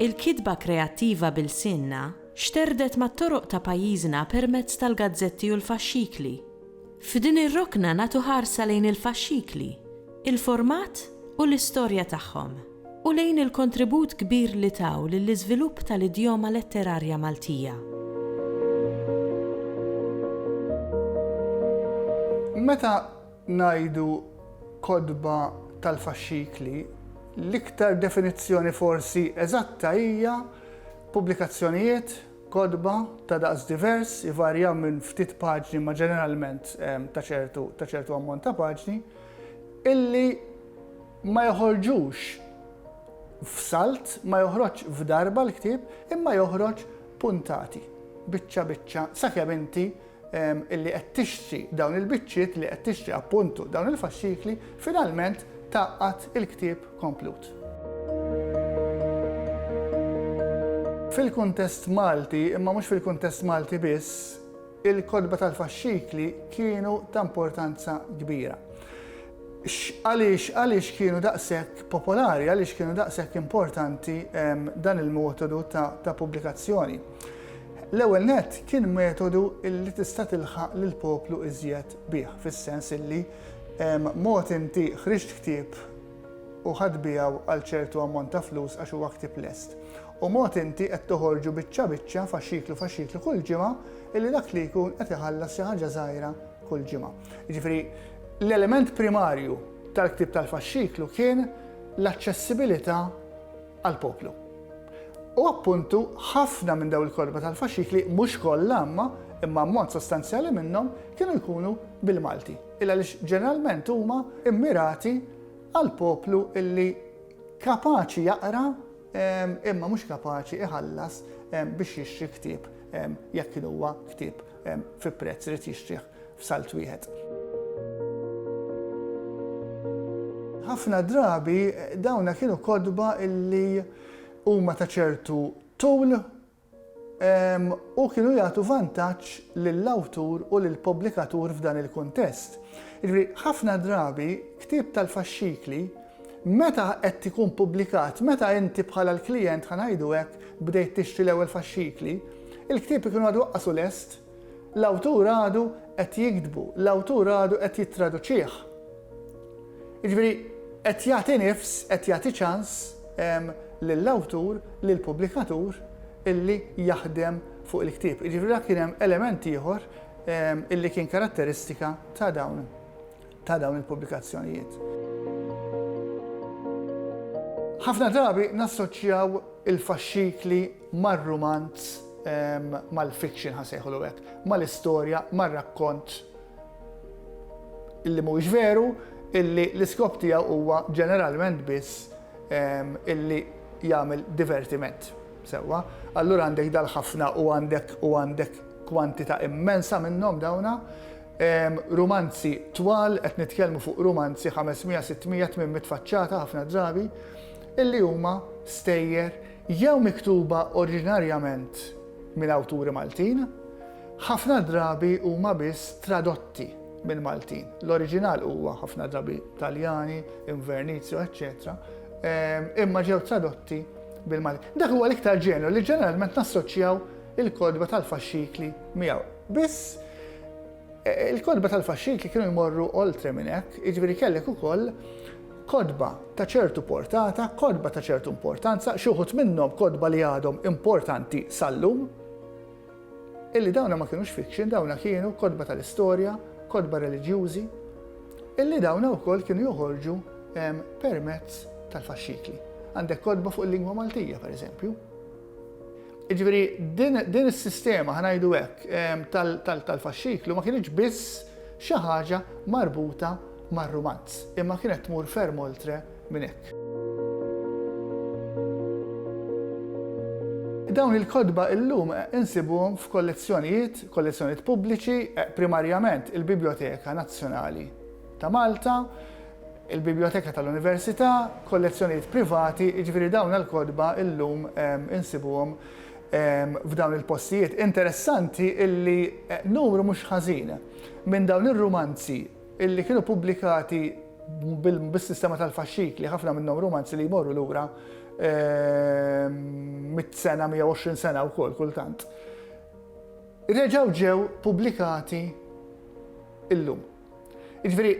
Il-kitba kreattiva bil-sinna xterdet mat-toroq ta' pajjiżna permezz tal-gazzetti u l-faxxikli. F'din ir-rokna nagħtu ħarsa lejn il-faxxikli, il-format u l-istorja tagħhom, u lejn il-kontribut kbir li taw lill-iżvilupp tal-idjoma letterarja Maltija. Meta ngħidu kodba tal-faxxikli, l-iktar definizzjoni forsi eżatta hija pubblikazzjonijiet, kodba ta' daqs divers, jivarja minn ftit paġni ma' ġeneralment ta' ċertu ammont ta' paġni, illi ma joħorġux f'salt, ma joħroġ f'darba l-ktieb, imma joħroġ puntati, biċċa, sakemm inti illi qed tixtri dawn il-biċċiet li qed tixtri appuntu dawn il-faxxikli, finalment taqqat il-ktieb komplut. Fil-kuntest Malti, imma mhux fil-kuntest Malti biss, il-kodba tal-faxxikli kienu ta' importanza kbira. Għaliex kienu daqshekk popolari, għaliex kienu daqshekk importanti dan il-metodu ta' pubblikazzjoni. L-ewwel nett kien metodu li tista' tilħaq lill-poplu iżjed bih, fis-sens illi mod inti ħriġt ktieb u ħadbijaw għal ċertu ammont ta' flus għax huwa ktieb lest. U mod inti qed toħorġu biċċa faxxiklu kull ġimgħa illi dak li jkun qed iħallas xi ħaġa żgħira kull ġimgħa. Jiġifieri l-element primarju tal-ktieb tal-faxxiklu kien l-aċċessibilità għall poplu. U appuntu ħafna minn daw il-kodba tal-faxxikli mhux kollha imma ammont sostanzjali minnhom kienu jkunu bil-Malti. Għaliex ġeneralment huma immirati għal poplu illi kapaċi jaqra imma mhux kapaċi iħallas biex jixtri ktieb jekk kien huwa ktieb fi prezz irid jixtrih f'salt wieħed. Ħafna drabi dawna kienu kodba illi huma ta' ċertu tul u kienu jagħtu vantaġġ lill-awtur u lill-pubblikatur f'dan il-kuntest. Ħafna drabi ktieb tal-faxxikli meta qed ikun pubblikat, meta inti bħala l-klijent ħanajdu hekk bdejt tixtri l-ewwel faxxikli, il-ktieb ikun għadu waqqasu lest, l-awtur għadu qed jikdbu, l-awtur għadu qed jittraduċih. Jiġifieri qed jagħti nifs, qed jagħti ċans lill-awtur, lill-pubblikatur illi jaħdem fuq il-ktieb. Jiġifieri dak kien hemm element ieħor illi kien karatteristika ta' dawn il-pubblikazzjonijiet. Ħafna drabi nassoċjaw il-faxxikli mar-romanz, mal-fiction ħasejħulu hekk, mal-istorja, mar-rakkont illi mhuwiex veru, illi l-iskop tiegħu huwa ġeneralment biss illi jagħmel divertiment. Sewwa, allura għandek dal-ħafna u għandek kwantità immensa minnhom dawna. Romanzi twal, qed nitkellmu fuq romanzi 500, 600, 800 faċċata ħafna drabi, illi huma stejjer jew miktuba oriġinarjament minn awturi Maltin, ħafna drabi huma biss tradotti minn Maltin. L-oriġinal huwa ħafna drabi Taljani, Invernizio, eccetera, imma ġew tradotti bil-Malti. Dak huwa l-iktar ġenru li ġeneralment nassoċjaw il-kodba tal-faxxikli miegħu. Biss il-kodba tal-faxxikli kienu jmorru oltre minn hekk, jiġifieri kellek ukoll kodba ta' ċertu portata, kodba ta' ċertu importanza, xi wħud minnhom kodba li għadhom importanti sal-lum, illi dawna ma kienux fiction, dawna kienu kodba tal-istorja, kodba reliġjużi, illi dawna wkoll kienu joħorġu permezz tal-faxxikli. Għandek kodba fuq il-lingwa Maltija, pereżempju. Jiġifieri din is-sistema ħanajdu hekk tal-faxxiklu ma kienx biss xi ħaġa marbuta mar-romanz, imma kienet tmur ferm oltre minn hekk. Dawn il-kodba illum insibuhom f'kollezzjonijiet pubbliċi, primarjament il-Biblioteka Nazzjonali ta' Malta, il-biblioteka tal-Università, kollezzjonijiet privati, jiġifieri dawn il-kodba illum insibuhom f'dawn il-postijiet interessanti illi numru mhux ħażin minn dawn ir-romanzi illi kienu pubblikati bis-sistema tal-faxxikli, ħafna minnhom romanzi li jmorru lura 100 sena, 120 sena wkoll kultant. Reġgħu ġew pubblikati illum. Jiġifieri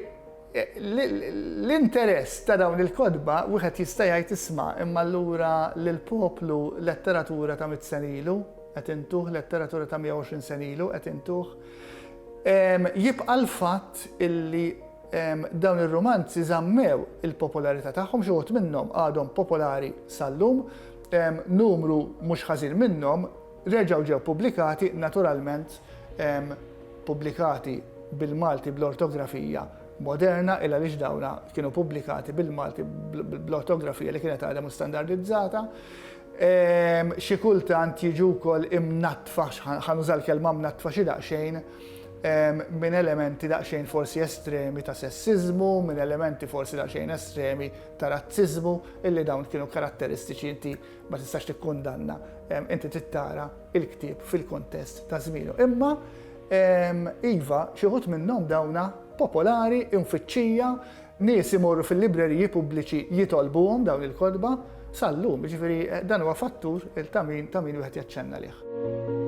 l-interess ta' dawn il-kodba wieħed jista' jgħid isma' imma allura lill-poplu letteratura ta' 100 sen ilu qed intuh, letteratura ta' 120 sen ilu qed intuh. Jibqa' l-fatt illi dawn ir-romanzi żammew il-popolarità tagħhom, xi wħud minnhom għadhom popolari sal-lum, numru mhux ħażin minnhom reġgħu ġew pubblikati, naturalment pubblikati bil-Malti bl-ortografija moderna, illa għaliex dawna kienu pubblikati bil-Malti bl-ortografija li kienet għadha standardizzata. Xi kultant jiġu wkoll imnatfa, ħanuża l-kelma mnatfa xi daqsxejn, minn elementi daqsxejn forsi estremi ta' sessiżmu, minn elementi forsi daqsxejn estremi ta' razziżmu, illi dawn kienu karatteristiċi inti ma tistax tikkundanna, inti tittara il-ktieb fil-kontest ta' żmienu. Imma iva, xi wħud minnhom dawna popolari, infittxija, nies imorru fil-libreriji pubbliċi jitolbuhom dawn il-kodba sal-lum, jiġifieri dan huwa fattur ta' min wieħed jaċċenna lih.